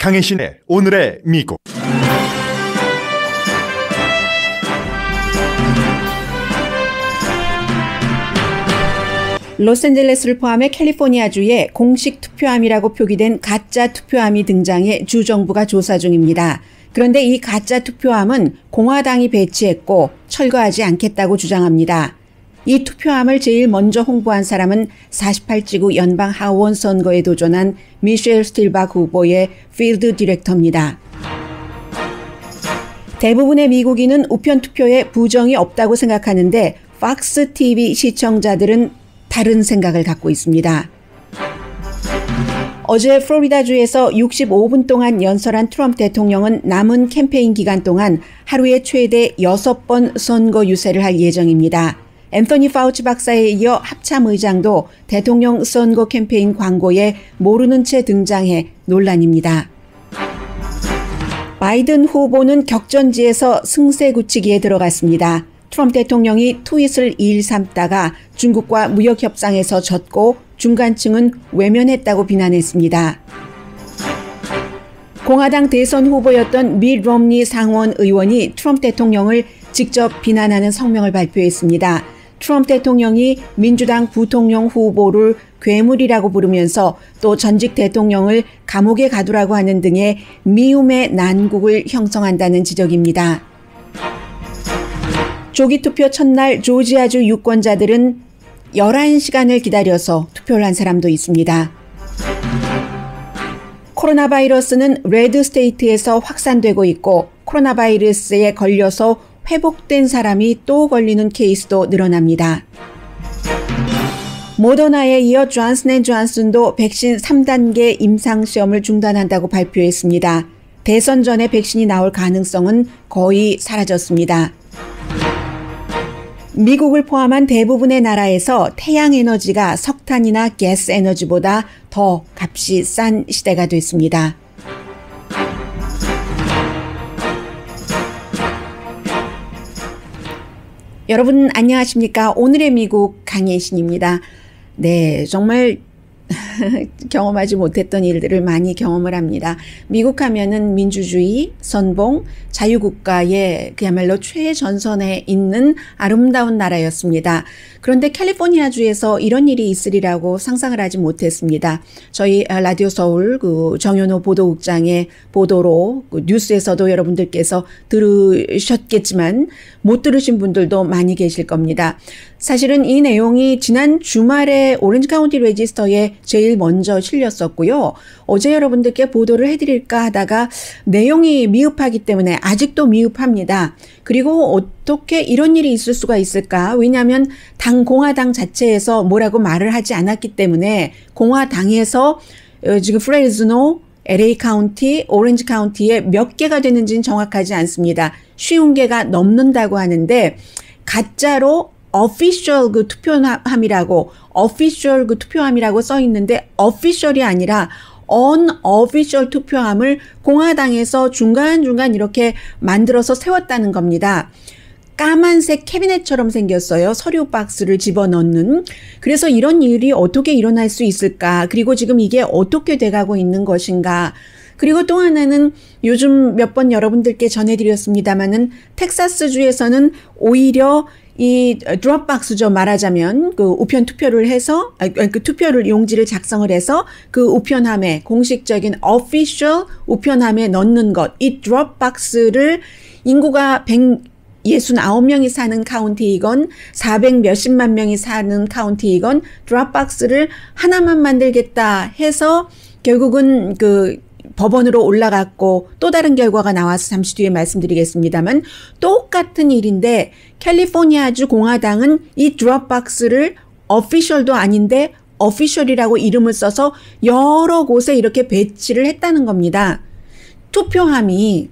강혜신의 오늘의 미국. 로스앤젤레스를 포함해 캘리포니아주에 공식 투표함이라고 표기된 가짜 투표함이 등장해 주 정부가 조사 중입니다. 그런데 이 가짜 투표함은 공화당이 배치했고 철거하지 않겠다고 주장합니다. 이 투표함을 제일 먼저 홍보한 사람은 48지구 연방 하원 선거에 도전한 미셸 스틸박 후보의 필드 디렉터입니다. 대부분의 미국인은 우편 투표에 부정이 없다고 생각하는데 팍스 TV 시청자들은 다른 생각을 갖고 있습니다. 어제 플로리다주에서 65분 동안 연설한 트럼프 대통령은 남은 캠페인 기간 동안 하루에 최대 6번 선거 유세를 할 예정입니다. 앤서니 파우치 박사에 이어 합참 의장도 대통령 선거 캠페인 광고에 모르는 채 등장해 논란입니다. 바이든 후보는 격전지에서 승세 굳히기에 들어갔습니다. 트럼프 대통령이 트윗을 일삼다가 중국과 무역 협상에서 졌고 중간층은 외면했다고 비난했습니다. 공화당 대선 후보였던 밋 롬니 상원 의원이 트럼프 대통령을 직접 비난하는 성명을 발표했습니다. 트럼프 대통령이 민주당 부통령 후보를 괴물이라고 부르면서 또 전직 대통령을 감옥에 가두라고 하는 등의 미움의 난국을 형성한다는 지적입니다. 조기 투표 첫날 조지아주 유권자들은 11시간을 기다려서 투표를 한 사람도 있습니다. 코로나 바이러스는 레드 스테이트에서 확산되고 있고 코로나 바이러스에 걸려서 회복된 사람이 또 걸리는 케이스도 늘어납니다. 모더나에 이어 존슨앤존슨도 백신 3단계 임상시험을 중단한다고 발표했습니다. 대선 전에 백신이 나올 가능성은 거의 사라졌습니다. 미국을 포함한 대부분의 나라에서 태양에너지가 석탄이나 가스 에너지보다 더 값이 싼 시대가 됐습니다. 여러분 안녕하십니까? 오늘의 미국 강혜신입니다. 네, 정말 경험하지 못했던 일들을 많이 경험을 합니다. 미국 하면은 민주주의, 선봉, 자유국가의 그야말로 최전선에 있는 아름다운 나라였습니다. 그런데 캘리포니아주에서 이런 일이 있으리라고 상상을 하지 못했습니다. 저희 라디오 서울 정현호 보도국장의 보도로 뉴스에서도 여러분들께서 들으셨겠지만 못 들으신 분들도 많이 계실 겁니다. 사실은 이 내용이 지난 주말에 오렌지 카운티 레지스터에 제일 먼저 실렸었고요. 어제 여러분들께 보도를 해드릴까 하다가 내용이 미흡하기 때문에 아직도 미흡합니다. 그리고 어떻게 이런 일이 있을 수가 있을까? 왜냐하면 당 공화당 자체에서 뭐라고 말을 하지 않았기 때문에 공화당에서 지금 프레즈노, LA 카운티, 오렌지 카운티에 몇 개가 되는지는 정확하지 않습니다. 50개가 넘는다고 하는데 가짜로 official 투표함이라고 official 투표함이라고 써 있는데 official이 아니라 unofficial 투표함을 공화당에서 중간중간 이렇게 만들어서 세웠다는 겁니다. 까만색 캐비넷처럼 생겼어요. 서류 박스를 집어넣는. 그래서 이런 일이 어떻게 일어날 수 있을까? 그리고 지금 이게 어떻게 돼가고 있는 것인가? 그리고 또 하나는 요즘 몇 번 여러분들께 전해드렸습니다마는 텍사스주에서는 오히려 이 드롭박스죠. 말하자면 그 우편 투표를 해서 그 투표를 용지를 작성을 해서 그 우편함에 공식적인 official 우편함에 넣는 것. 이 드롭박스를 인구가 169명이 사는 카운티이건 400 몇십만 명이 사는 카운티이건 드롭박스를 하나만 만들겠다 해서 결국은 그 법원으로 올라갔고 또 다른 결과가 나와서 잠시 뒤에 말씀드리겠습니다만 똑같은 일인데 캘리포니아주 공화당은 이 드롭박스를 official도 아닌데 official이라고 이름을 써서 여러 곳에 이렇게 배치를 했다는 겁니다. 투표함이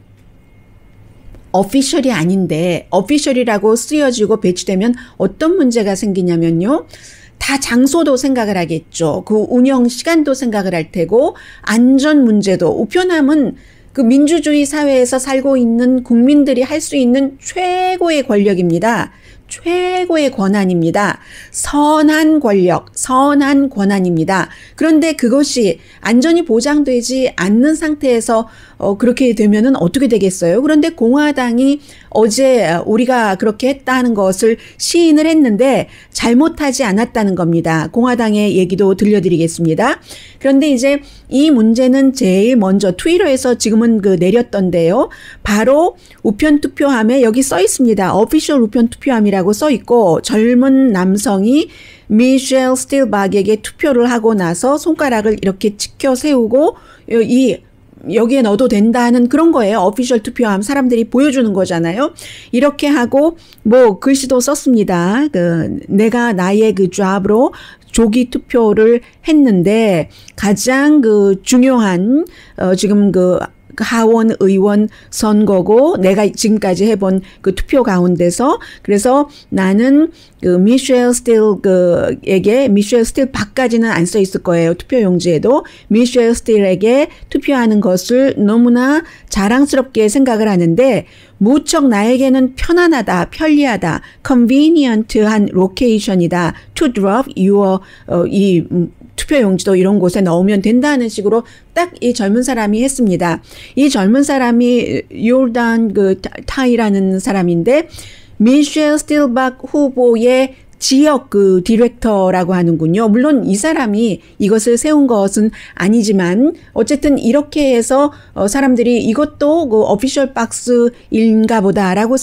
official이 아닌데 official이라고 쓰여지고 배치되면 어떤 문제가 생기냐면요. 다 장소도 생각을 하겠죠. 그 운영 시간도 생각을 할 테고 안전 문제도 우편함은 그 민주주의 사회에서 살고 있는 국민들이 할 수 있는 최고의 권력입니다. 최고의 권한입니다. 선한 권력, 선한 권한입니다. 그런데 그것이 안전이 보장되지 않는 상태에서 그렇게 되면은 어떻게 되겠어요? 그런데 공화당이 어제 우리가 그렇게 했다는 것을 시인을 했는데 잘못하지 않았다는 겁니다. 공화당의 얘기도 들려드리겠습니다. 그런데 이제 이 문제는 제일 먼저 트위터에서 지금은 내렸던데요. 바로 우편 투표함에 여기 써 있습니다. 오피셜 우편 투표함이라고 써 있고 젊은 남성이 미셸 스틸박에게 투표를 하고 나서 손가락을 이렇게 치켜 세우고 여기에 넣어도 된다는 그런 거예요. 오피셜 투표함 사람들이 보여주는 거잖아요. 이렇게 하고 글씨도 썼습니다. 내가 나의 잡으로 조기 투표를 했는데 가장 중요한 지금 하원 의원 선거고 내가 지금까지 해본 투표 가운데서 그래서 나는 미셸 스틸에게 미셸 스틸박까지는 안 써 있을 거예요. 투표 용지에도 미셸 스틸에게 투표하는 것을 너무나 자랑스럽게 생각을 하는데 무척 나에게는 편안하다, 편리하다, convenient한 로케이션이다. to drop your 이 투표용지도 이런 곳에 넣으면 된다는 식으로 딱 이 젊은 사람이 했습니다. 이 젊은 사람이 요르단 타이라는 사람인데 미셸 스틸박 후보의 지역 디렉터라고 하는군요. 물론 이 사람이 이것을 세운 것은 아니지만 어쨌든 이렇게 해서 사람들이 이것도 오피셜 박스인가 보다라고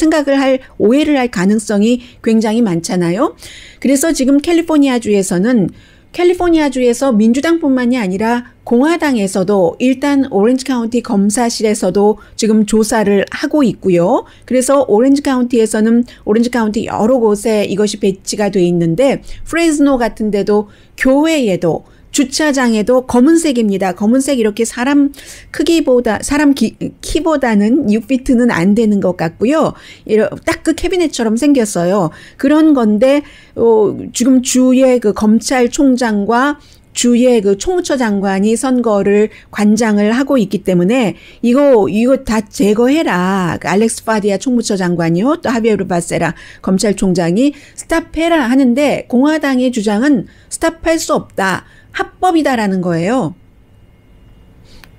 오해를 할 가능성이 굉장히 많잖아요. 그래서 지금 캘리포니아주에서 민주당뿐만이 아니라 공화당에서도 일단 오렌지 카운티 검사실에서도 지금 조사를 하고 있고요. 그래서 오렌지 카운티 여러 곳에 이것이 배치가 돼 있는데 프레즈노 같은 데도 교회에도 주차장에도 검은색입니다. 검은색 이렇게 사람 키보다는 6피트는 안 되는 것 같고요. 딱 캐비넷처럼 생겼어요. 그런 건데 지금 주의 검찰총장과 주의 총무처 장관이 관장을 하고 있기 때문에 이거 다 제거해라. 알렉스 파디아 총무처 장관이요. 또 하비에르 바세라 검찰총장이 스탑해라 하는데 공화당의 주장은 스탑할 수 없다. 합법이다라는 거예요.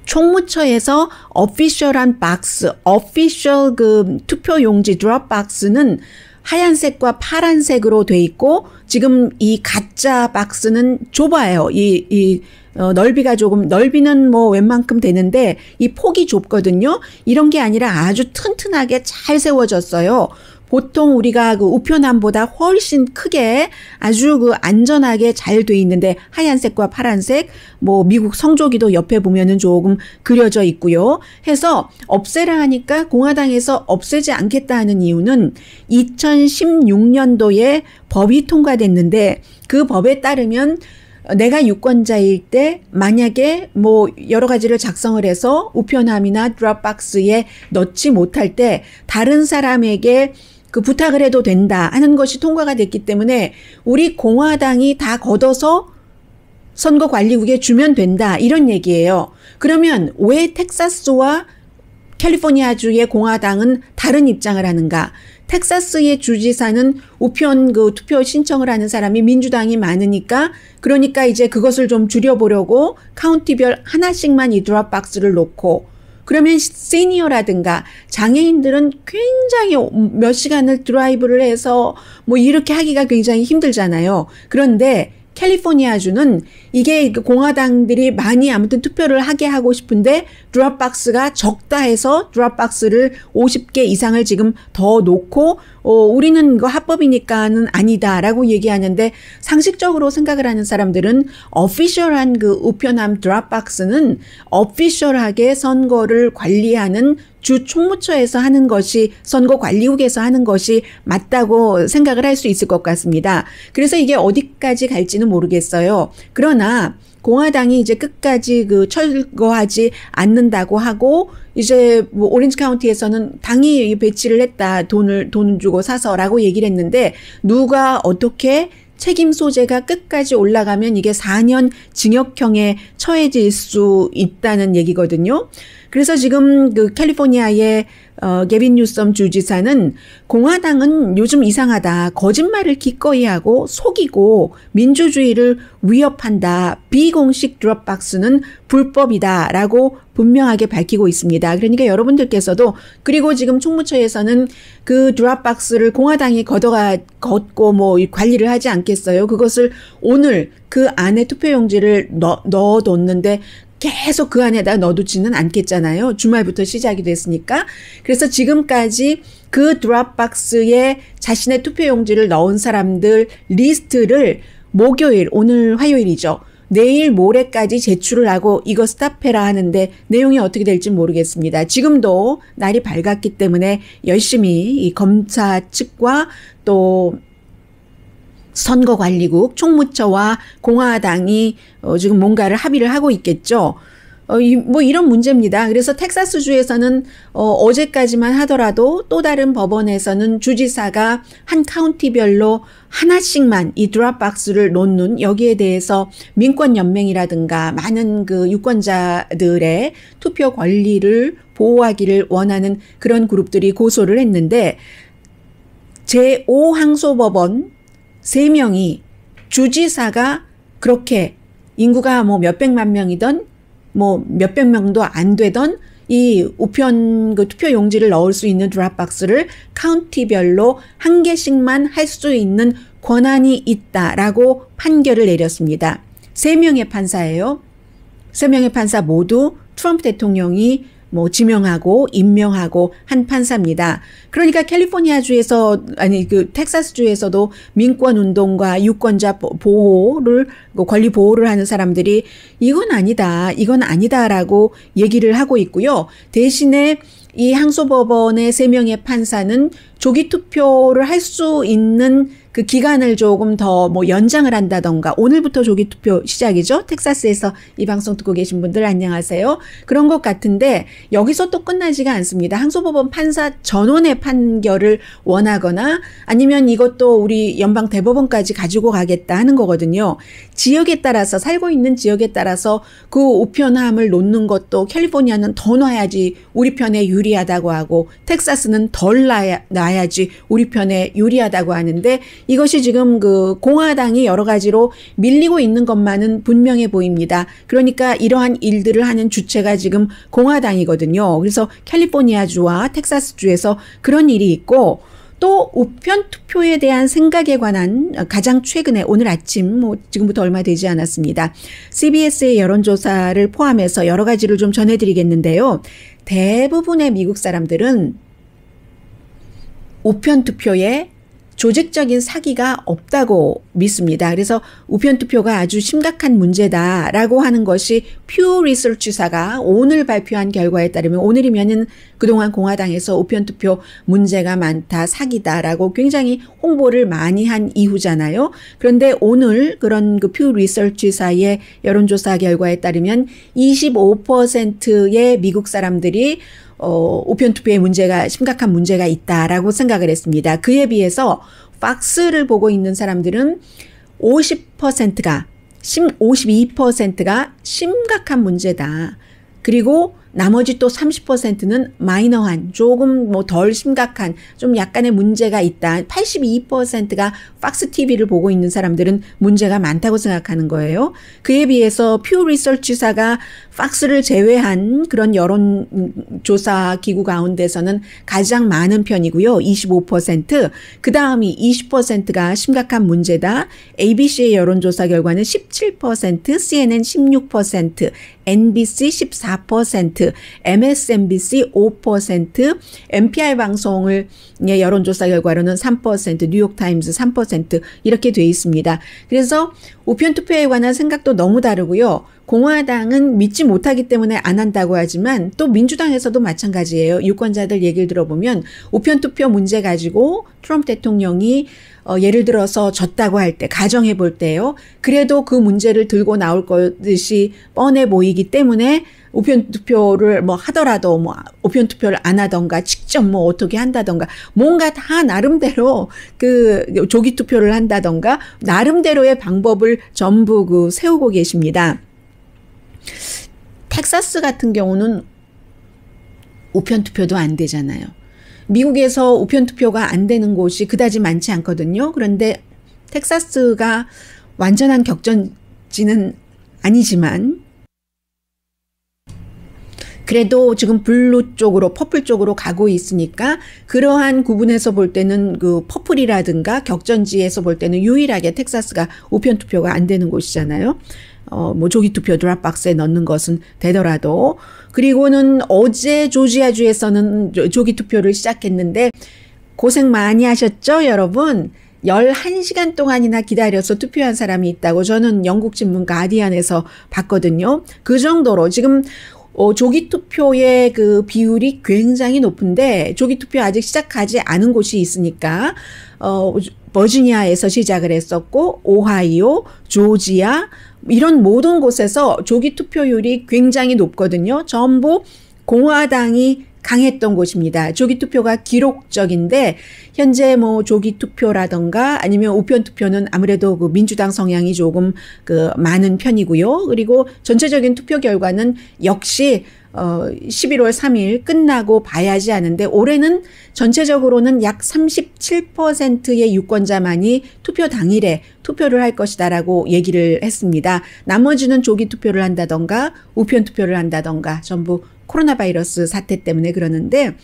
총무처에서 오피셜한 박스, 오피셜 투표 용지 드롭 박스는 하얀색과 파란색으로 돼 있고 지금 이 가짜 박스는 좁아요. 넓이는 웬만큼 되는데 이 폭이 좁거든요. 이런 게 아니라 아주 튼튼하게 잘 세워졌어요. 보통 우리가 우편함보다 훨씬 크게 아주 안전하게 잘 돼 있는데 하얀색과 파란색, 미국 성조기도 옆에 보면은 조금 그려져 있고요. 해서 없애라 하니까 공화당에서 없애지 않겠다 하는 이유는 2016년도에 법이 통과됐는데 그 법에 따르면 내가 유권자일 때 만약에 여러 가지를 작성을 해서 우편함이나 드롭박스에 넣지 못할 때 다른 사람에게 부탁을 해도 된다 하는 것이 통과가 됐기 때문에 우리 공화당이 다 걷어서 선거관리국에 주면 된다 이런 얘기예요. 그러면 왜 텍사스와 캘리포니아주의 공화당은 다른 입장을 하는가? 텍사스의 주지사는 우편 투표 신청을 하는 사람이 민주당이 많으니까 그러니까 이제 그것을 좀 줄여보려고 카운티별 하나씩만 이 드롭박스를 놓고 그러면 시니어라든가 장애인들은 굉장히 몇 시간을 드라이브를 해서 이렇게 하기가 굉장히 힘들잖아요. 그런데 캘리포니아주는 이게 공화당들이 많이 아무튼 투표를 하게 하고 싶은데 드롭박스가 적다 해서 드롭박스를 50개 이상을 지금 더 놓고 우리는 이거 합법이니까는 아니다라고 얘기하는데 상식적으로 생각을 하는 사람들은 오피셜한 우편함 드롭박스는 오피셜하게 선거를 관리하는 주 총무처에서 하는 것이 선거관리국에서 하는 것이 맞다고 생각을 할 수 있을 것 같습니다. 그래서 이게 어디까지 갈지는 모르겠어요. 그러나 공화당이 이제 끝까지 철거하지 않는다고 하고 이제 오렌지 카운티에서는 당이 배치를 했다. 돈을 주고 사서라고 얘기를 했는데 누가 어떻게 책임 소재가 끝까지 올라가면 이게 4년 징역형에 처해질 수 있다는 얘기거든요. 그래서 지금 캘리포니아의 게빈 뉴섬 주지사는 공화당은 요즘 이상하다. 거짓말을 기꺼이 하고 속이고 민주주의를 위협한다. 비공식 드롭박스는 불법이다라고 분명하게 밝히고 있습니다. 그러니까 여러분들께서도 그리고 지금 총무처에서는 그 드롭박스를 공화당이 걷고 뭐 관리를 하지 않겠어요. 그것을 오늘 그 안에 투표용지를 넣어뒀는데 계속 그 안에다 넣어두지는 않겠잖아요. 주말부터 시작이 됐으니까. 그래서 지금까지 그 드롭박스에 자신의 투표용지를 넣은 사람들 리스트를 목요일, 오늘 화요일이죠. 내일 모레까지 제출을 하고 이거 스탑해라 하는데 내용이 어떻게 될지 모르겠습니다. 지금도 날이 밝았기 때문에 열심히 이 검사 측과 또 선거관리국, 총무처와 공화당이 지금 뭔가를 합의를 하고 있겠죠. 뭐 이런 문제입니다. 그래서 텍사스주에서는 어제까지만 하더라도 또 다른 법원에서는 주지사가 한 카운티별로 하나씩만 이 드롭박스를 놓는 여기에 대해서 민권연맹이라든가 많은 그 유권자들의 투표 권리를 보호하기를 원하는 그런 그룹들이 고소를 했는데 제5항소법원 3명이 주지사가 그렇게 인구가 뭐 몇백만 명이던 뭐 몇백 명도 안 되던 이 우편 그 투표 용지를 넣을 수 있는 드롭박스를 카운티별로 한 개씩만 할 수 있는 권한이 있다라고 판결을 내렸습니다. 3명의 판사예요. 3명의 판사 모두 트럼프 대통령이 뭐 지명하고 임명하고 한 판사입니다. 그러니까 캘리포니아주에서 아니 그 텍사스주에서도 민권 운동과 유권자 보호를 권리 보호를 하는 사람들이 이건 아니다라고 얘기를 하고 있고요. 대신에 이 항소법원의 3명의 판사는 조기 투표를 할 수 있는 그 기간을 조금 더 뭐 연장을 한다던가 오늘부터 조기 투표 시작이죠. 텍사스에서 이 방송 듣고 계신 분들 안녕하세요. 그런 것 같은데 여기서 또 끝나지가 않습니다. 항소법원 판사 전원의 판결을 원하거나 아니면 이것도 우리 연방 대법원까지 가지고 가겠다 하는 거거든요. 지역에 따라서 살고 있는 지역에 따라서 그 우편함을 놓는 것도 캘리포니아는 더 놔야지 우리 편에 유리하다고 하고 텍사스는 덜 놔야지 우리 편에 유리하다고 하는데 이것이 지금 그 공화당이 여러 가지로 밀리고 있는 것만은 분명해 보입니다. 그러니까 이러한 일들을 하는 주체가 지금 공화당이거든요. 그래서 캘리포니아주와 텍사스주에서 그런 일이 있고 또 우편 투표에 대한 생각에 관한 가장 최근에 오늘 아침 뭐 지금부터 얼마 되지 않았습니다. CBS의 여론조사를 포함해서 여러 가지를 좀 전해드리겠는데요. 대부분의 미국 사람들은 우편 투표에 조직적인 사기가 없다고 믿습니다. 그래서 우편투표가 아주 심각한 문제다라고 하는 것이 퓨 리서치사가 오늘 발표한 결과에 따르면 오늘이면은 그동안 공화당에서 우편투표 문제가 많다, 사기다라고 굉장히 홍보를 많이 한 이후잖아요. 그런데 오늘 그런 그 퓨 리서치사의 여론조사 결과에 따르면 25%의 미국 사람들이 우편투표에 심각한 문제가 있다라고 생각을 했습니다. 그에 비해서 팍스를 보고 있는 사람들은 52%가 심각한 문제다. 그리고 나머지 또 30%는 마이너한 조금 뭐 덜 심각한 좀 약간의 문제가 있다. 82%가 팍스 TV를 보고 있는 사람들은 문제가 많다고 생각하는 거예요. 그에 비해서 퓨 리서치사가 팍스를 제외한 그런 여론조사 기구 가운데서는 가장 많은 편이고요. 25%. 그 다음이 20%가 심각한 문제다. ABC의 여론조사 결과는 17%, CNN 16%, NBC 14%, MSNBC 5%, NPR 방송의 여론조사 결과로는 3%, 뉴욕타임즈 3% 이렇게 돼 있습니다. 그래서 우편투표에 관한 생각도 너무 다르고요. 공화당은 믿지 못하기 때문에 안 한다고 하지만 또 민주당에서도 마찬가지예요. 유권자들 얘기를 들어보면 우편투표 문제 가지고 트럼프 대통령이 예를 들어서 졌다고 할 때 가정해 볼 때요. 그래도 그 문제를 들고 나올 것이 뻔해 보이기 때문에 우편투표를 뭐 하더라도 뭐 우편투표를 안 하던가 직접 뭐 어떻게 한다던가 뭔가 다 나름대로 그 조기투표를 한다던가 나름대로의 방법을 전부 그 세우고 계십니다. 텍사스 같은 경우는 우편 투표도 안 되잖아요. 미국에서 우편 투표가 안 되는 곳이 그다지 많지 않거든요. 그런데 텍사스가 완전한 격전지는 아니지만 그래도 지금 블루 쪽으로 퍼플 쪽으로 가고 있으니까 그러한 구분에서 볼 때는 그 퍼플이라든가 격전지에서 볼 때는 유일하게 텍사스가 우편 투표가 안 되는 곳이잖아요. 뭐 조기 투표 드랍박스에 넣는 것은 되더라도. 그리고는 어제 조지아주에서는 조기 투표를 시작했는데 고생 많이 하셨죠, 여러분? 11시간 동안이나 기다려서 투표한 사람이 있다고 저는 영국 신문 가디언에서 봤거든요. 그 정도로 지금 조기 투표의 그 비율이 굉장히 높은데 조기 투표 아직 시작하지 않은 곳이 있으니까 버지니아에서 시작을 했었고 오하이오, 조지아 이런 모든 곳에서 조기 투표율이 굉장히 높거든요. 전부 공화당이 강했던 곳입니다. 조기 투표가 기록적인데 현재 뭐 조기 투표라던가 아니면 우편 투표는 아무래도 그 민주당 성향이 조금 그 많은 편이고요. 그리고 전체적인 투표 결과는 역시 11월 3일 끝나고 봐야지 하는데 올해는 전체적으로는 약 37%의 유권자만이 투표 당일에 투표를 할 것이다라고 얘기를 했습니다. 나머지는 조기 투표를 한다던가 우편 투표를 한다던가 전부 코로나 바이러스 사태 때문에 그러는데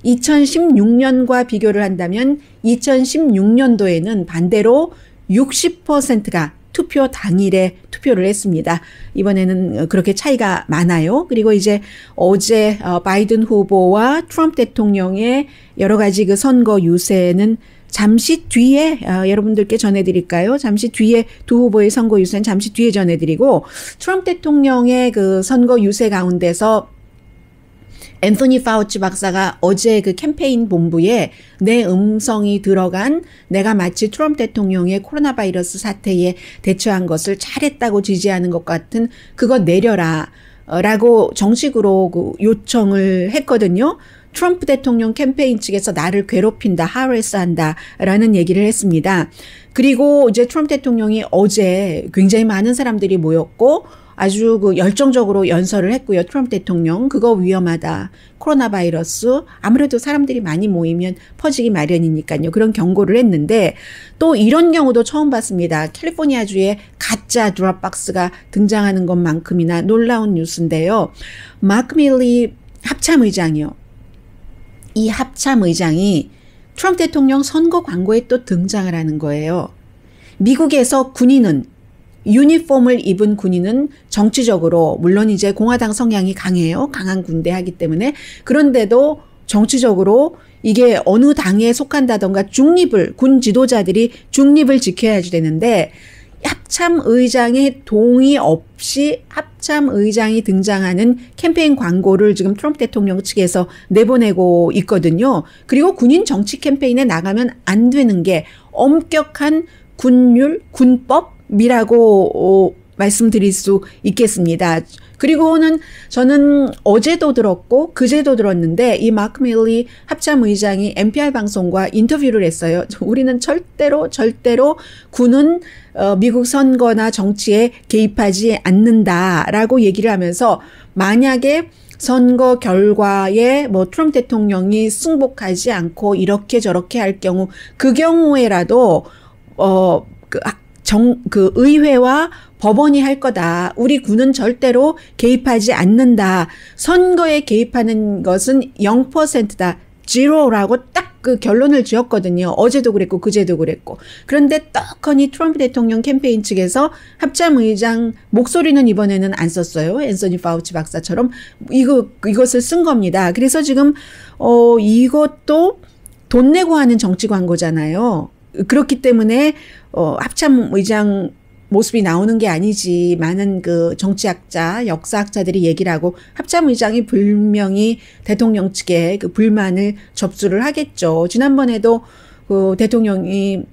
2016년과 비교를 한다면 2016년도에는 반대로 60%가 투표 당일에 투표를 했습니다. 이번에는 그렇게 차이가 많아요. 그리고 이제 어제 바이든 후보와 트럼프 대통령의 여러 가지 그 선거 유세는 잠시 뒤에 여러분들께 전해드릴까요? 잠시 뒤에 두 후보의 선거 유세는 잠시 뒤에 전해드리고 트럼프 대통령의 그 선거 유세 가운데서 앤서니 파우치 박사가 어제 그 캠페인 본부에 내 음성이 들어간 내가 마치 트럼프 대통령의 코로나 바이러스 사태에 대처한 것을 잘했다고 지지하는 것 같은 그거 내려라 라고 정식으로 그 요청을 했거든요. 트럼프 대통령 캠페인 측에서 나를 괴롭힌다, 하래스한다 라는 얘기를 했습니다. 그리고 이제 트럼프 대통령이 어제 굉장히 많은 사람들이 모였고 아주 그 열정적으로 연설을 했고요. 트럼프 대통령 그거 위험하다. 코로나 바이러스 아무래도 사람들이 많이 모이면 퍼지기 마련이니까요. 그런 경고를 했는데 또 이런 경우도 처음 봤습니다. 캘리포니아주에 가짜 드랍박스가 등장하는 것만큼이나 놀라운 뉴스인데요. 마크 밀리 합참의장이요. 이 합참의장이 트럼프 대통령 선거 광고에 또 등장을 하는 거예요. 미국에서 군인은 유니폼을 입은 군인은 정치적으로 물론 이제 공화당 성향이 강해요. 강한 군대하기 때문에. 그런데도 정치적으로 이게 어느 당에 속한다던가 중립을 군 지도자들이 중립을 지켜야지 되는데 합참의장의 동의 없이 합참의장이 등장하는 캠페인 광고를 지금 트럼프 대통령 측에서 내보내고 있거든요. 그리고 군인 정치 캠페인에 나가면 안 되는 게 엄격한 군율, 군법이라고 말씀드릴 수 있겠습니다. 그리고는 저는 어제도 들었고 그제도 들었는데 이 마크 밀리 합참의장이 NPR 방송과 인터뷰를 했어요. 우리는 절대로 군은 미국 선거나 정치에 개입하지 않는다라고 얘기를 하면서 만약에 선거 결과에 뭐 트럼프 대통령이 승복하지 않고 이렇게 저렇게 할 경우 그 경우에라도 그 의회와 법원이 할 거다. 우리 군은 절대로 개입하지 않는다. 선거에 개입하는 것은 0%다. 제로라고 딱 그 결론을 지었거든요. 어제도 그랬고 그제도 그랬고. 그런데 떡하니 트럼프 대통령 캠페인 측에서 합참의장 목소리는 이번에는 안 썼어요. 앤서니 파우치 박사처럼 이것을 쓴 겁니다. 그래서 지금 이것도 돈 내고 하는 정치 광고잖아요. 그렇기 때문에 합참의장 모습이 나오는 게 아니지 많은 그 정치학자, 역사학자들이 얘기를 하고 합참의장이 분명히 대통령 측에 그 불만을 접수를 하겠죠. 지난번에도 그 대통령이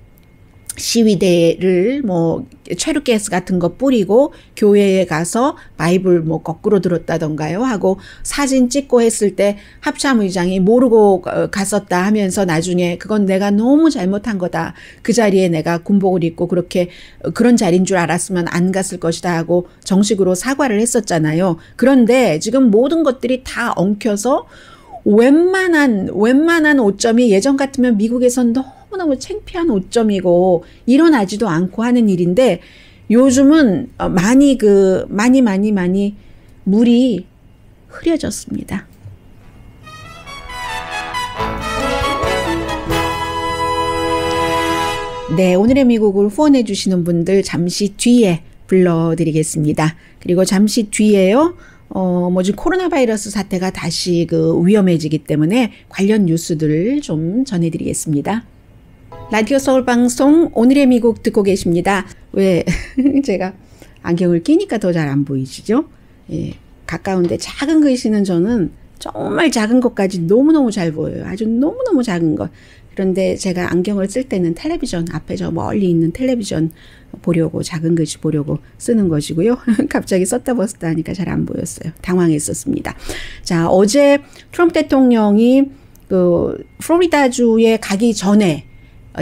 시위대를 뭐 최루가스 같은 거 뿌리고 교회에 가서 바이블 뭐 거꾸로 들었다던가요 하고 사진 찍고 했을 때 합참의장이 모르고 갔었다 하면서 나중에 그건 내가 너무 잘못한 거다. 그 자리에 내가 군복을 입고 그런 자리인 줄 알았으면 안 갔을 것이다 하고 정식으로 사과를 했었잖아요. 그런데 지금 모든 것들이 다 엉켜서 웬만한 5점이 예전 같으면 미국에선 너무너무 창피한 5점이고 일어나지도 않고 하는 일인데 요즘은 많이 물이 흐려졌습니다. 네, 오늘의 미국을 후원해 주시는 분들 잠시 뒤에 불러드리겠습니다. 그리고 잠시 뒤에요. 지금 코로나 바이러스 사태가 다시 위험해지기 때문에 관련 뉴스들을 좀 전해드리겠습니다. 라디오 서울 방송 오늘의 미국 듣고 계십니다. 왜 제가 안경을 끼니까 더 잘 안 보이시죠? 예, 가까운데 작은 글씨는 저는 정말 작은 것까지 너무너무 잘 보여요. 아주 너무너무 작은 것. 그런데 제가 안경을 쓸 때는 텔레비전 앞에 저 멀리 있는 텔레비전 보려고 작은 글씨 보려고 쓰는 것이고요. 갑자기 썼다 벗었다 하니까 잘 안 보였어요. 당황했었습니다. 자, 어제 트럼프 대통령이 플로리다주에 가기 전에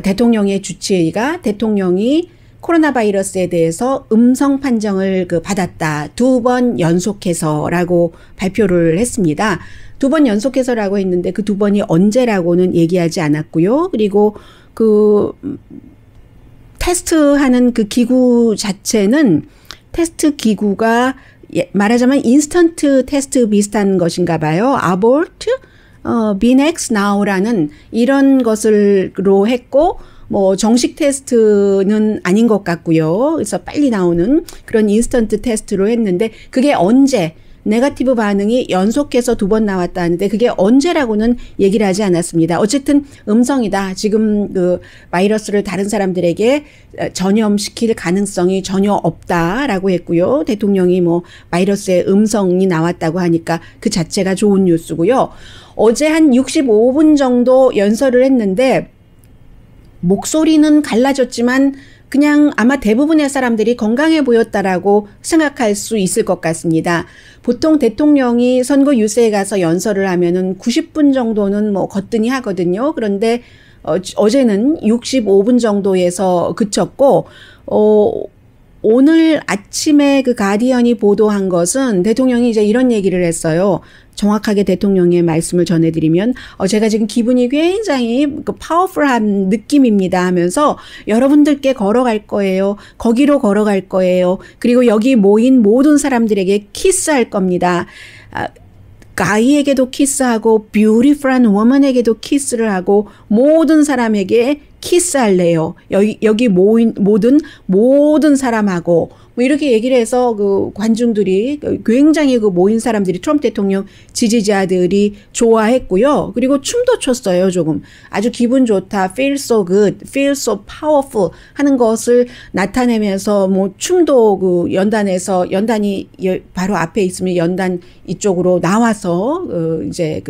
대통령의 주치의가 대통령이 코로나 바이러스에 대해서 음성 판정을 받았다. 2번 연속해서라고 발표를 했습니다. 2번 연속해서라고 했는데 그 2번이 언제라고는 얘기하지 않았고요. 그리고 테스트하는 그 기구 자체는 테스트 기구가 말하자면 인스턴트 테스트 비슷한 것인가 봐요. 아볼트, 비넥스 나우라는 이런 것으로 했고 정식 테스트는 아닌 것 같고요. 그래서 빨리 나오는 그런 인스턴트 테스트로 했는데 그게 언제 네거티브 반응이 연속해서 2번 나왔다 하는데 그게 언제라고는 얘기를 하지 않았습니다. 어쨌든 음성이다. 지금 바이러스를 다른 사람들에게 전염시킬 가능성이 전혀 없다라고 했고요. 대통령이 바이러스의 음성이 나왔다고 하니까 그 자체가 좋은 뉴스고요. 어제 한 65분 정도 연설을 했는데 목소리는 갈라졌지만 그냥 아마 대부분의 사람들이 건강해 보였다라고 생각할 수 있을 것 같습니다. 보통 대통령이 선거 유세에 가서 연설을 하면은 90분 정도는 거뜬히 하거든요. 그런데 어제는 65분 정도에서 그쳤고 오늘 아침에 그 가디언이 보도한 것은 대통령이 이제 이런 얘기를 했어요. 정확하게 대통령의 말씀을 전해드리면 제가 지금 기분이 굉장히 파워풀한 느낌입니다 하면서 여러분들께 걸어갈 거예요. 거기로 걸어갈 거예요. 그리고 여기 모인 모든 사람들에게 키스할 겁니다. 가이에게도 키스하고 뷰티풀한 워먼에게도 키스를 하고 모든 사람에게 키스할래요. 여기 모인 모든 사람하고 이렇게 얘기를 해서 관중들이 굉장히 모인 사람들이 트럼프 대통령 지지자들이 좋아했고요. 그리고 춤도 췄어요. 조금 아주 기분 좋다, feel so good, feel so powerful 하는 것을 나타내면서 춤도 연단에서 연단이 바로 앞에 있으면 연단 이쪽으로 나와서 이제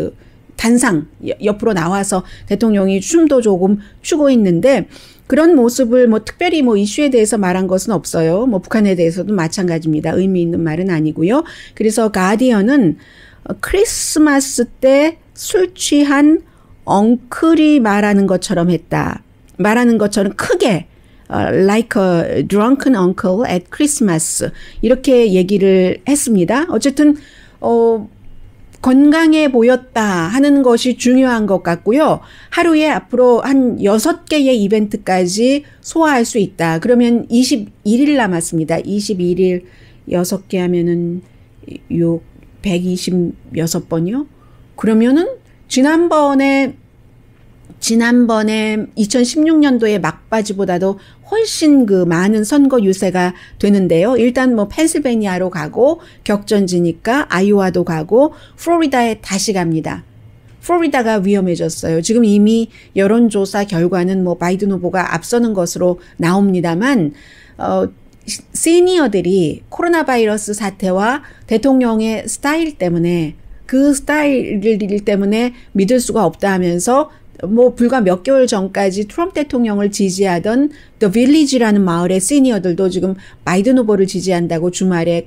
단상 옆으로 나와서 대통령이 춤도 조금 추고 있는데 그런 모습을 특별히 이슈에 대해서 말한 것은 없어요. 북한에 대해서도 마찬가지입니다. 의미 있는 말은 아니고요. 그래서 가디언은 크리스마스 때 술 취한 엉클이 말하는 것처럼 했다. 말하는 것처럼 크게 like a drunken uncle at Christmas 이렇게 얘기를 했습니다. 어쨌든 건강해 보였다 하는 것이 중요한 것 같고요. 하루에 앞으로 한 6개의 이벤트까지 소화할 수 있다. 그러면 21일 남았습니다. 21일 6개 하면은 126번이요? 그러면은 지난번에 2016년도의 막바지보다도 훨씬 많은 선거 유세가 되는데요. 일단 펜실베니아로 가고 격전지니까 아이오와도 가고 플로리다에 다시 갑니다. 플로리다가 위험해졌어요. 지금 이미 여론조사 결과는 바이든 후보가 앞서는 것으로 나옵니다만 시니어들이 코로나 바이러스 사태와 대통령의 스타일 때문에 그 스타일 때문에 믿을 수가 없다 하면서 불과 몇 개월 전까지 트럼프 대통령을 지지하던 The Village라는 마을의 시니어들도 지금 바이든 후보를 지지한다고 주말에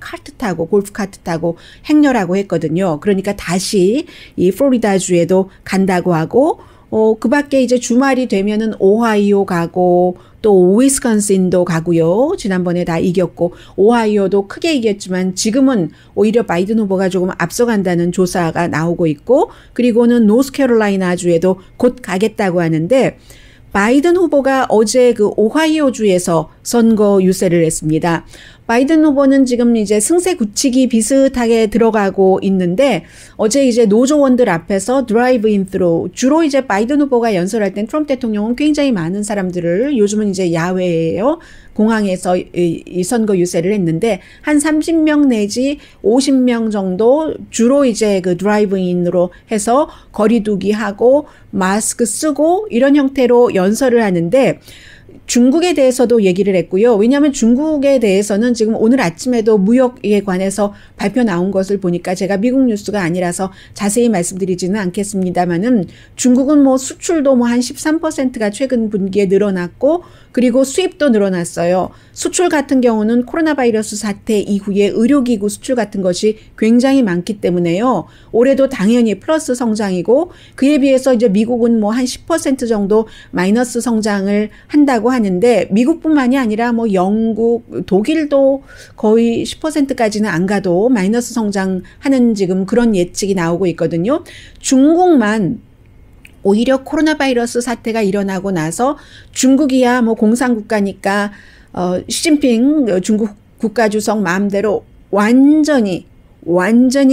골프 카트 타고 행렬하고 했거든요. 그러니까 다시 이 플로리다주에도 간다고 하고 그 밖에 이제 주말이 되면은 오하이오 가고 또 위스콘신도 가고요. 지난번에 다 이겼고 오하이오도 크게 이겼지만 지금은 오히려 바이든 후보가 조금 앞서간다는 조사가 나오고 있고 그리고는 노스캐롤라이나주에도 곧 가겠다고 하는데 바이든 후보가 어제 그 오하이오주에서 선거 유세를 했습니다. 바이든 후보는 지금 이제 승세 굳히기 비슷하게 들어가고 있는데 어제 이제 노조원들 앞에서 드라이브인 트로 주로 이제 바이든 후보가 연설할 땐 트럼프 대통령은 굉장히 많은 사람들을 요즘은 이제 야외에요. 공항에서 이 선거 유세를 했는데 한 30명 내지 50명 정도 주로 이제 그 드라이브인으로 해서 거리두기 하고 마스크 쓰고 이런 형태로 연설을 하는데 중국에 대해서도 얘기를 했고요. 왜냐하면 중국에 대해서는 지금 오늘 아침에도 무역에 관해서 발표 나온 것을 보니까 제가 미국 뉴스가 아니라서 자세히 말씀드리지는 않겠습니다만은 중국은 뭐 수출도 뭐 한 13%가 최근 분기에 늘어났고 그리고 수입도 늘어났어요. 수출 같은 경우는 코로나 바이러스 사태 이후에 의료기구 수출 같은 것이 굉장히 많기 때문에요. 올해도 당연히 플러스 성장이고 그에 비해서 이제 미국은 뭐 한 10% 정도 마이너스 성장을 한다고 하는데 미국뿐만이 아니라 뭐 영국, 독일도 거의 10%까지는 안 가도 마이너스 성장하는 지금 그런 예측이 나오고 있거든요. 중국만 오히려 코로나 바이러스 사태가 일어나고 나서 중국이야 뭐 공산국가니까 시진핑 중국 국가주석 마음대로 완전히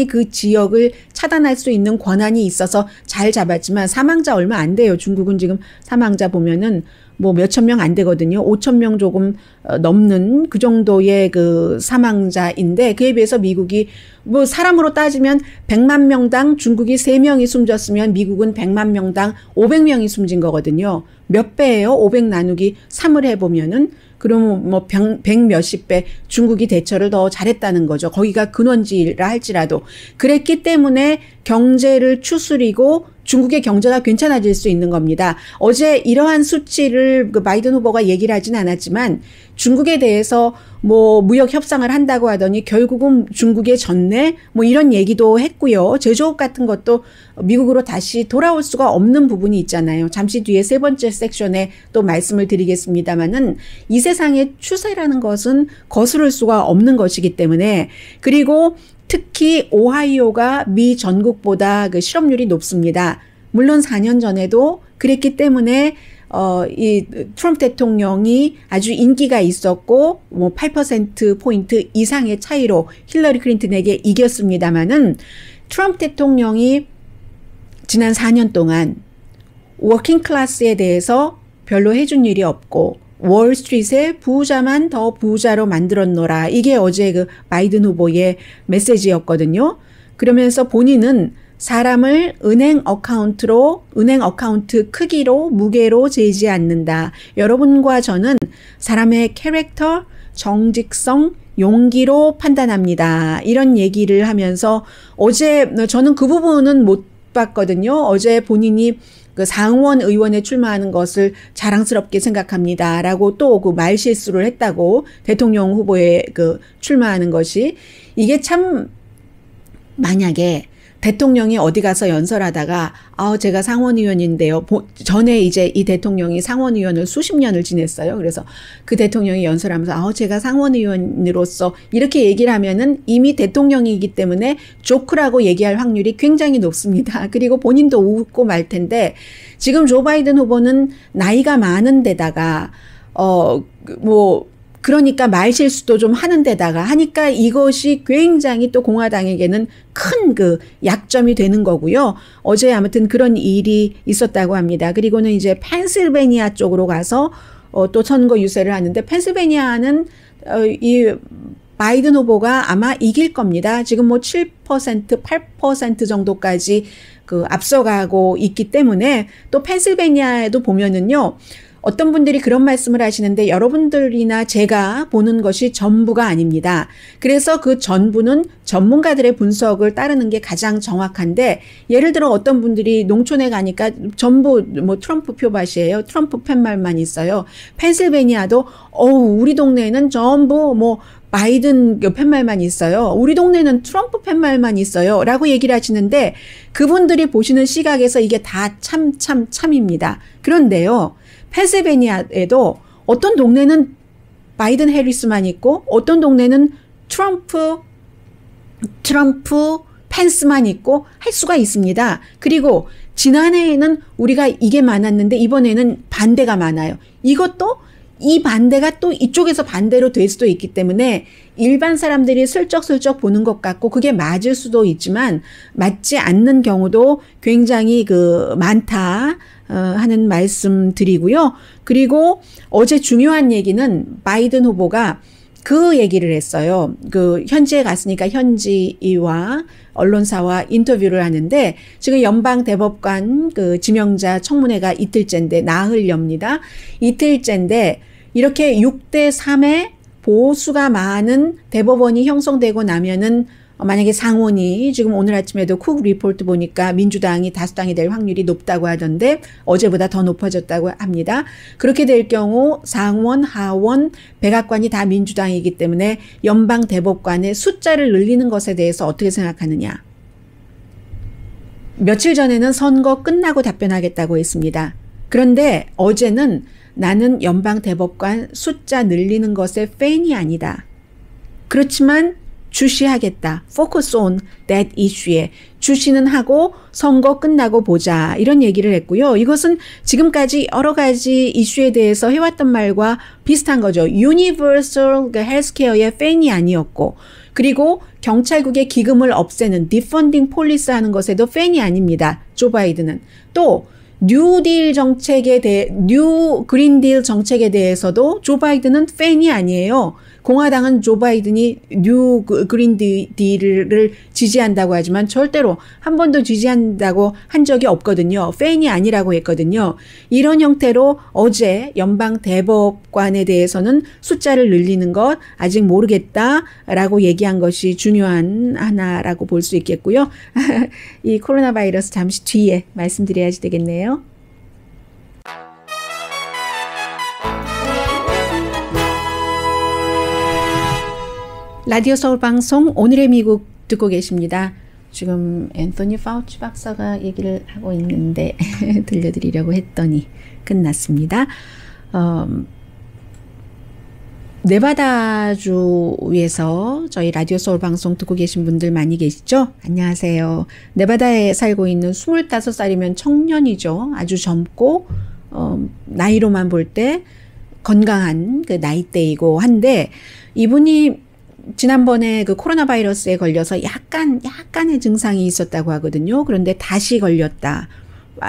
그 지역을 차단할 수 있는 권한이 있어서 잘 잡았지만 사망자 얼마 안 돼요. 중국은 지금 사망자 보면은 뭐 몇천 명 안 되거든요. 5천 명 조금 넘는 그 정도의 그 사망자인데 그에 비해서 미국이 뭐 사람으로 따지면 100만 명당 중국이 3명이 숨졌으면 미국은 100만 명당 500명이 숨진 거거든요. 몇 배예요? 500 나누기 3을 해보면은 그러면 뭐 100 몇십 배 중국이 대처를 더 잘했다는 거죠. 거기가 근원지라 할지라도. 그랬기 때문에 경제를 추스리고 중국의 경제가 괜찮아질 수 있는 겁니다. 어제 이러한 수치를 그 바이든 후보가 얘기를 하진 않았지만 중국에 대해서 뭐 무역 협상을 한다고 하더니 결국은 중국에 졌네 뭐 이런 얘기도 했고요. 제조업 같은 것도 미국으로 다시 돌아올 수가 없는 부분이 있잖아요. 잠시 뒤에 세 번째 섹션에 또 말씀을 드리겠습니다만은 이 세상의 추세라는 것은 거스를 수가 없는 것이기 때문에 그리고 특히 오하이오가 미 전국보다 그 실업률이 높습니다. 물론 4년 전에도 그랬기 때문에 이 트럼프 대통령이 아주 인기가 있었고 뭐 8%포인트 이상의 차이로 힐러리 클린턴에게 이겼습니다마는 트럼프 대통령이 지난 4년 동안 워킹 클래스에 대해서 별로 해준 일이 없고 월스트리트의 부자만 더 부자로 만들었노라. 이게 어제 그 바이든 후보의 메시지였거든요. 그러면서 본인은 사람을 은행 어카운트 크기로 무게로 재지 않는다. 여러분과 저는 사람의 캐릭터, 정직성, 용기로 판단합니다. 이런 얘기를 하면서 어제 저는 그 부분은 못 봤거든요. 어제 본인이 그 상원 의원에 출마하는 것을 자랑스럽게 생각합니다. 라고 또 그 말 실수를 했다고 대통령 후보에 그 출마하는 것이 이게 참 만약에 대통령이 어디 가서 연설하다가 제가 상원의원인데요. 전에 이제 이 대통령이 상원의원을 수십 년을 지냈어요. 그래서 그 대통령이 연설하면서 제가 상원의원으로서 이렇게 얘기를 하면은 이미 대통령이기 때문에 조크라고 얘기할 확률이 굉장히 높습니다. 그리고 본인도 웃고 말 텐데 지금 조 바이든 후보는 나이가 많은 데다가 그러니까 말 실수도 좀 하는 데다가 하니까 이것이 굉장히 또 공화당에게는 큰 그 약점이 되는 거고요. 어제 아무튼 그런 일이 있었다고 합니다. 그리고는 이제 펜실베니아 쪽으로 가서 또 선거 유세를 하는데 펜실베니아는 이 바이든 후보가 아마 이길 겁니다. 지금 뭐 7%, 8% 정도까지 그 앞서가고 있기 때문에 또 펜실베니아에도 보면은요. 어떤 분들이 그런 말씀을 하시는데 여러분들이나 제가 보는 것이 전부가 아닙니다. 그래서 그 전부는 전문가들의 분석을 따르는 게 가장 정확한데 예를 들어 어떤 분들이 농촌에 가니까 전부 뭐 트럼프 표밭이에요. 트럼프 팻말만 있어요. 펜실베니아도 우리 동네에는 전부 뭐 바이든 팻말만 있어요. 우리 동네는 트럼프 팻말만 있어요. 라고 얘기를 하시는데 그분들이 보시는 시각에서 이게 다 참입니다. 그런데요. 펜실베니아에도 어떤 동네는 바이든 해리스만 있고 어떤 동네는 트럼프 펜스만 있고 할 수가 있습니다. 그리고 지난해에는 우리가 이게 많았는데 이번에는 반대가 많아요. 이것도 이 반대가 또 이쪽에서 반대로 될 수도 있기 때문에 일반 사람들이 슬쩍슬쩍 보는 것 같고 그게 맞을 수도 있지만 맞지 않는 경우도 굉장히 많다 하는 말씀 드리고요. 그리고 어제 중요한 얘기는 바이든 후보가 그 얘기를 했어요. 현지에 갔으니까 현지와 언론사와 인터뷰를 하는데 지금 연방 대법관 지명자 청문회가 이틀째인데 나흘여입니다. 이틀째인데 이렇게 6대3의 보수가 많은 대법원이 형성되고 나면은 만약에 상원이 지금 오늘 아침에도 쿡 리포트 보니까 민주당이 다수당이 될 확률이 높다고 하던데 어제보다 더 높아졌다고 합니다. 그렇게 될 경우 상원, 하원, 백악관이 다 민주당이기 때문에 연방 대법관의 숫자를 늘리는 것에 대해서 어떻게 생각하느냐. 며칠 전에는 선거 끝나고 답변하겠다고 했습니다. 그런데 어제는 나는 연방 대법관 숫자 늘리는 것에 팬이 아니다. 그렇지만 주시하겠다. Focus on that issue에 주시는 하고 선거 끝나고 보자. 이런 얘기를 했고요. 이것은 지금까지 여러 가지 이슈에 대해서 해왔던 말과 비슷한 거죠. Universal Healthcare의 팬이 아니었고 그리고 경찰국의 기금을 없애는 Defunding Police 하는 것에도 팬이 아닙니다. 조 바이든은. 또 뉴 그린딜 정책에 대해서도 조 바이든은 팬이 아니에요. 공화당은 조 바이든이 뉴 그린딜을 지지한다고 하지만 절대로 한 번도 지지한다고 한 적이 없거든요. 팬이 아니라고 했거든요. 이런 형태로 어제 연방 대법관에 대해서는 숫자를 늘리는 것 아직 모르겠다라고 얘기한 것이 중요한 하나라고 볼 수 있겠고요. 이 코로나 바이러스 잠시 뒤에 말씀드려야지 되겠네요. 라디오 서울 방송 오늘의 미국 듣고 계십니다. 지금 앤토니 파우치 박사가 얘기를 하고 있는데 들려드리려고 했더니 끝났습니다. 네바다주에서 저희 라디오 서울 방송 듣고 계신 분들 많이 계시죠? 안녕하세요. 네바다에 살고 있는 25살이면 청년이죠. 아주 젊고 나이로만 볼 때 건강한 나이대이고 한데 이분이 지난번에 코로나 바이러스에 걸려서 약간의 증상이 있었다고 하거든요. 그런데 다시 걸렸다.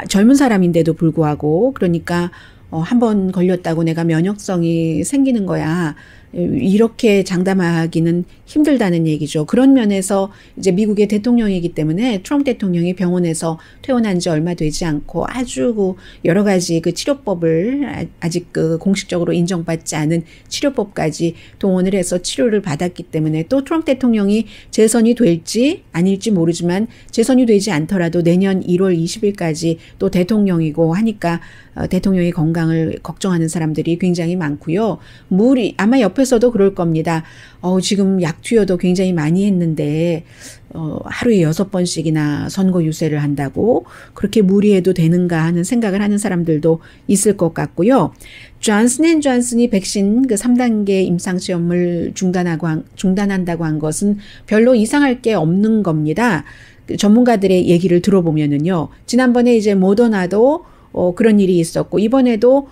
젊은 사람인데도 불구하고 그러니까 한 번 걸렸다고 내가 면역성이 생기는 거야. 이렇게 장담하기는 힘들다는 얘기죠. 그런 면에서 이제 미국의 대통령이기 때문에 트럼프 대통령이 병원에서 퇴원한 지 얼마 되지 않고 아주 여러 가지 치료법을 아직 공식적으로 인정받지 않은 치료법까지 동원을 해서 치료를 받았기 때문에 또 트럼프 대통령이 재선이 될지 아닐지 모르지만 재선이 되지 않더라도 내년 1월 20일까지 또 대통령이고 하니까 대통령의 건강을 걱정하는 사람들이 굉장히 많고요. 아마 옆에서도 그럴 겁니다. 지금 약 투여도 굉장히 많이 했는데 하루에 6번씩이나 선거 유세를 한다고 그렇게 무리해도 되는가 하는 생각을 하는 사람들도 있을 것 같고요. 존슨앤존슨이 백신 3단계 임상시험을 중단한다고 한 것은 별로 이상할 게 없는 겁니다. 전문가들의 얘기를 들어보면은요. 지난번에 이제 모더나도 그런 일이 있었고 이번에도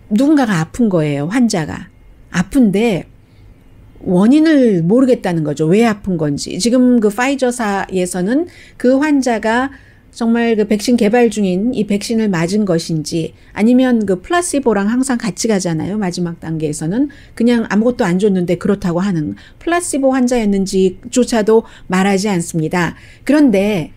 누군가가 아픈 거예요. 환자가. 아픈데 원인을 모르겠다는 거죠. 왜 아픈 건지. 지금 파이저사에서는 그 환자가 정말 백신 개발 중인 이 백신을 맞은 것인지 아니면 플라시보랑 항상 같이 가잖아요. 마지막 단계에서는 그냥 아무것도 안 줬는데 그렇다고 하는 플라시보 환자였는지조차도 말하지 않습니다. 그런데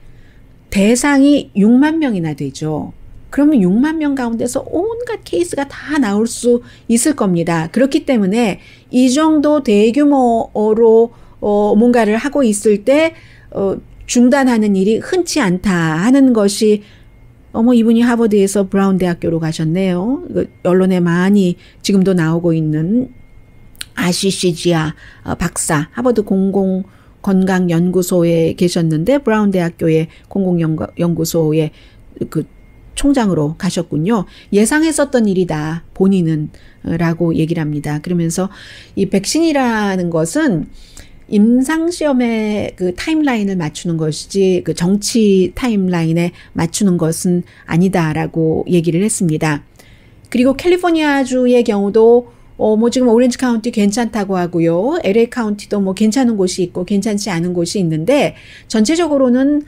대상이 6만 명이나 되죠. 그러면 6만 명 가운데서 온갖 케이스가 다 나올 수 있을 겁니다. 그렇기 때문에 이 정도 대규모로 뭔가를 하고 있을 때 중단하는 일이 흔치 않다 하는 것이 이분이 하버드에서 브라운 대학교로 가셨네요. 언론에 많이 지금도 나오고 있는 아시시지아 박사, 하버드 공공건강연구소에 계셨는데 브라운 대학교의 공공연구소의 그 총장으로 가셨군요. 예상했었던 일이다, 본인은 라고 얘기를 합니다. 그러면서 이 백신이라는 것은 임상시험의 그 타임라인을 맞추는 것이지 그 정치 타임라인에 맞추는 것은 아니다라고 얘기를 했습니다. 그리고 캘리포니아주의 경우도 뭐 지금 오렌지 카운티 괜찮다고 하고요. LA 카운티도 뭐 괜찮은 곳이 있고 괜찮지 않은 곳이 있는데 전체적으로는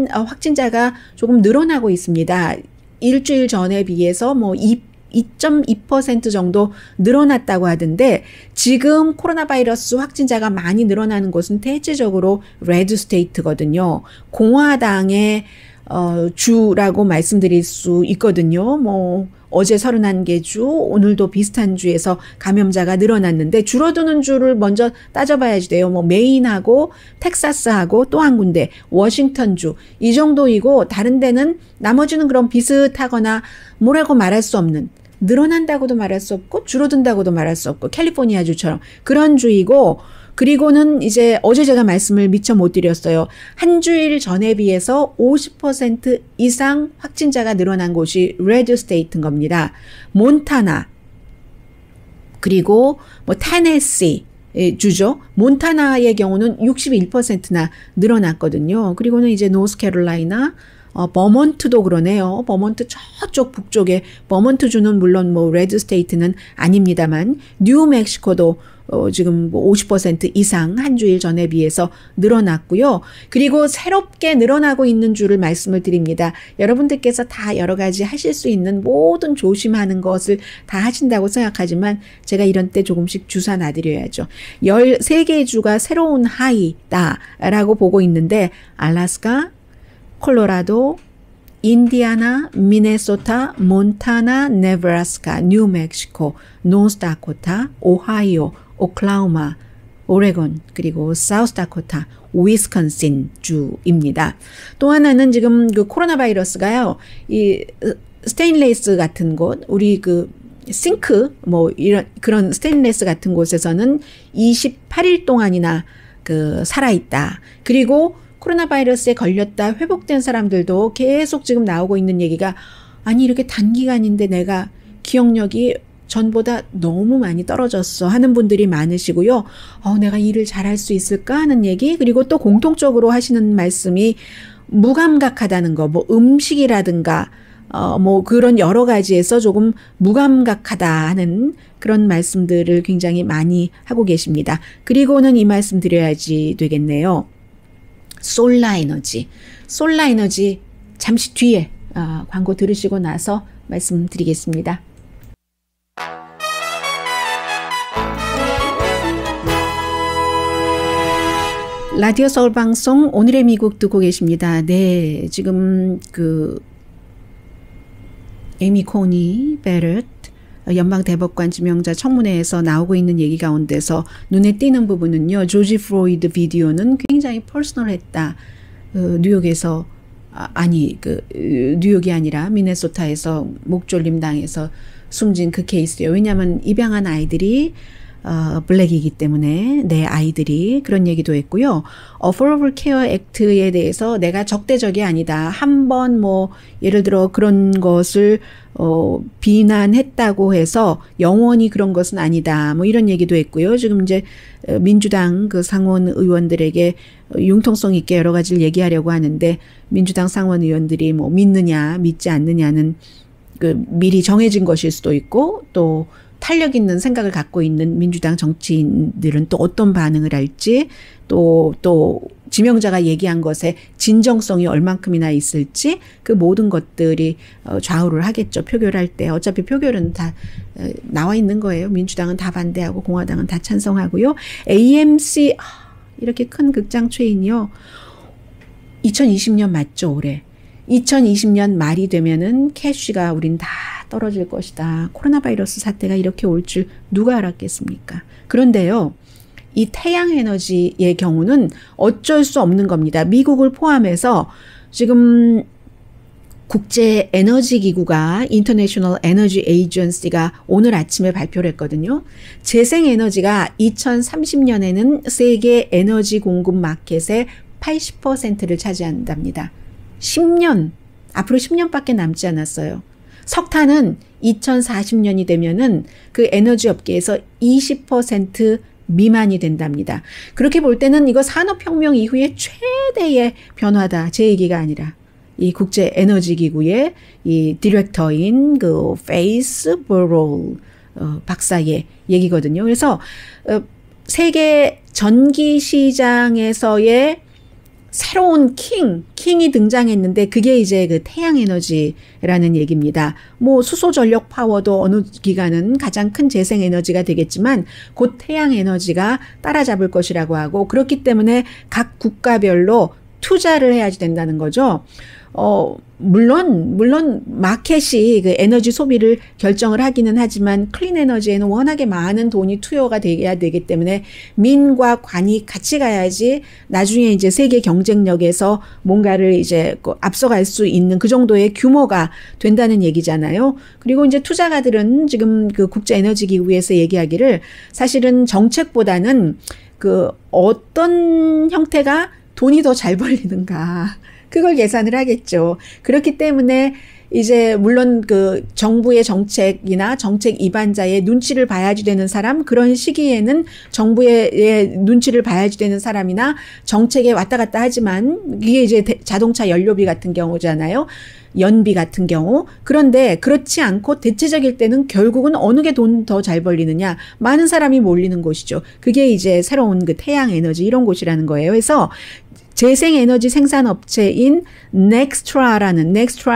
확진자가 조금 늘어나고 있습니다. 일주일 전에 비해서 뭐 2.2% 정도 늘어났다고 하던데 지금 코로나 바이러스 확진자가 많이 늘어나는 곳은 대체적으로 레드 스테이트거든요. 공화당의 주라고 말씀드릴 수 있거든요. 뭐 어제 31개 주, 오늘도 비슷한 주에서 감염자가 늘어났는데 줄어드는 주를 먼저 따져봐야지 돼요. 뭐 메인하고 텍사스하고 또 한 군데 워싱턴주 이 정도이고 다른 데는 나머지는 그런 비슷하거나 뭐라고 말할 수 없는, 늘어난다고도 말할 수 없고 줄어든다고도 말할 수 없고 캘리포니아주처럼 그런 주이고, 그리고는 이제 어제 제가 말씀을 미처 못 드렸어요. 한 주일 전에 비해서 50% 이상 확진자가 늘어난 곳이 레드 스테이트인 겁니다. 몬타나, 그리고 뭐 테네시 주죠. 몬타나의 경우는 61%나 늘어났거든요. 그리고는 이제 노스캐롤라이나, 버몬트도 그러네요. 버몬트 저쪽 북쪽에, 버몬트주는 물론 뭐 레드 스테이트는 아닙니다만 뉴멕시코도 지금 뭐 50% 이상 한 주일 전에 비해서 늘어났고요. 그리고 새롭게 늘어나고 있는 주를 말씀을 드립니다. 여러분들께서 다 여러 가지 하실 수 있는 모든 조심하는 것을 다 하신다고 생각하지만 제가 이런 때 조금씩 주사 놔드려야죠. 13개의 주가 새로운 하이다라고 보고 있는데 알래스카, 콜로라도, 인디아나, 미네소타, 몬타나, 네브라스카, 뉴멕시코, 노스다코타, 오하이오, 오클라호마, 오레곤, 그리고 사우스다코타, 위스콘신 주입니다. 또 하나는 지금 그 코로나 바이러스가요, 이 스테인레스 같은 곳, 우리 그 싱크 뭐 이런 그런 스테인레스 같은 곳에서는 28일 동안이나 그 살아있다. 그리고 코로나 바이러스에 걸렸다 회복된 사람들도 계속 지금 나오고 있는 얘기가, 아니 이렇게 단기간인데 내가 기억력이 전보다 너무 많이 떨어졌어 하는 분들이 많으시고요. 내가 일을 잘할 수 있을까 하는 얘기, 그리고 또 공통적으로 하시는 말씀이 무감각하다는 거, 뭐 음식이라든가 뭐 그런 여러 가지에서 조금 무감각하다 하는 그런 말씀들을 굉장히 많이 하고 계십니다. 그리고는 이 말씀 드려야지 되겠네요. 솔라에너지 잠시 뒤에 광고 들으시고 나서 말씀드리겠습니다. 라디오 서울 방송 오늘의 미국 듣고 계십니다. 네, 지금 그 에미 코니 베렛 연방 대법관 지명자 청문회에서 나오고 있는 얘기 가운데서 눈에 띄는 부분은요, 조지 플로이드 비디오는 굉장히 퍼스널했다. 뉴욕에서 뉴욕이 아니라 미네소타에서 목졸림 당해서 숨진 그 케이스요. 왜냐하면 입양한 아이들이 블랙이기 때문에 내 아이들이, 그런 얘기도 했고요. Affordable Care Act에 대해서 내가 적대적이 아니다. 한번 뭐 예를 들어 그런 것을 비난했다고 해서 영원히 그런 것은 아니다. 뭐 이런 얘기도 했고요. 지금 이제 민주당 그 상원 의원들에게 융통성 있게 여러 가지를 얘기하려고 하는데, 민주당 상원 의원들이 뭐 믿느냐 믿지 않느냐는 그 미리 정해진 것일 수도 있고, 또 탄력 있는 생각을 갖고 있는 민주당 정치인들은 또 어떤 반응을 할지, 또 지명자가 얘기한 것에 진정성이 얼만큼이나 있을지, 그 모든 것들이 좌우를 하겠죠. 표결할 때. 어차피 표결은 다 나와 있는 거예요. 민주당은 다 반대하고 공화당은 다 찬성하고요. AMC 이렇게 큰 극장 체인이요. 2020년 맞죠, 올해. 2020년 말이 되면은 캐시가 우린 다 떨어질 것이다. 코로나 바이러스 사태가 이렇게 올 줄 누가 알았겠습니까? 그런데요, 이 태양 에너지의 경우는 어쩔 수 없는 겁니다. 미국을 포함해서 지금 국제 에너지 기구가 International Energy Agency가 오늘 아침에 발표를 했거든요. 재생 에너지가 2030년에는 세계 에너지 공급 마켓의 80%를 차지한답니다. 10년, 앞으로 10년밖에 남지 않았어요. 석탄은 2040년이 되면은 그 에너지 업계에서 20% 미만이 된답니다. 그렇게 볼 때는 이거 산업혁명 이후에 최대의 변화다. 제 얘기가 아니라 이 국제 에너지 기구의 이 디렉터인 그 페이스 버롤 박사의 얘기거든요. 그래서 세계 전기 시장에서의 새로운 킹이 등장했는데 그게 이제 그 태양 에너지라는 얘기입니다. 뭐 수소 전력 파워도 어느 기간은 가장 큰 재생 에너지가 되겠지만 곧 태양 에너지가 따라잡을 것이라고 하고 그렇기 때문에 각 국가별로 투자를 해야지 된다는 거죠. 물론 마켓이 그 에너지 소비를 결정을 하기는 하지만 클린 에너지에는 워낙에 많은 돈이 투여가 돼야 되기 때문에 민과 관이 같이 가야지 나중에 이제 세계 경쟁력에서 뭔가를 이제 앞서갈 수 있는 그 정도의 규모가 된다는 얘기잖아요. 그리고 이제 투자가들은 지금 그 국제 에너지 기구에서 얘기하기를 사실은 정책보다는 그 어떤 형태가 돈이 더 잘 벌리는가 그걸 예산을 하겠죠. 그렇기 때문에 이제 물론 그 정부의 정책이나 정책 위반자의 눈치를 봐야지 되는 사람 그런 시기에는 정부의 눈치를 봐야지 되는 사람이나 정책에 왔다 갔다 하지만 이게 이제 자동차 연료비 같은 경우잖아요. 연비 같은 경우. 그런데 그렇지 않고 대체적일 때는 결국은 어느 게 돈 더 잘 벌리느냐. 많은 사람이 몰리는 곳이죠. 그게 이제 새로운 그 태양 에너지 이런 곳이라는 거예요. 그래서 재생에너지 생산업체인 넥스트라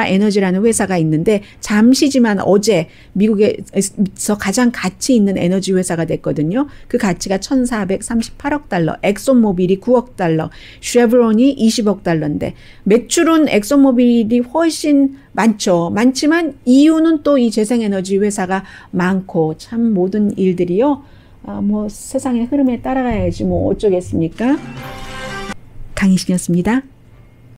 에너지라는 회사가 있는데 잠시지만 어제 미국에서 가장 가치 있는 에너지 회사가 됐거든요. 그 가치가 1,438억 달러, 엑소모빌이 9억 달러, 쉐브론이 20억 달러인데 매출은 엑소모빌이 훨씬 많지만 이유는 또 이 재생에너지 회사가 많고 참 모든 일들이요. 뭐 세상의 흐름에 따라가야지 뭐 어쩌겠습니까? 강희신이었습니다.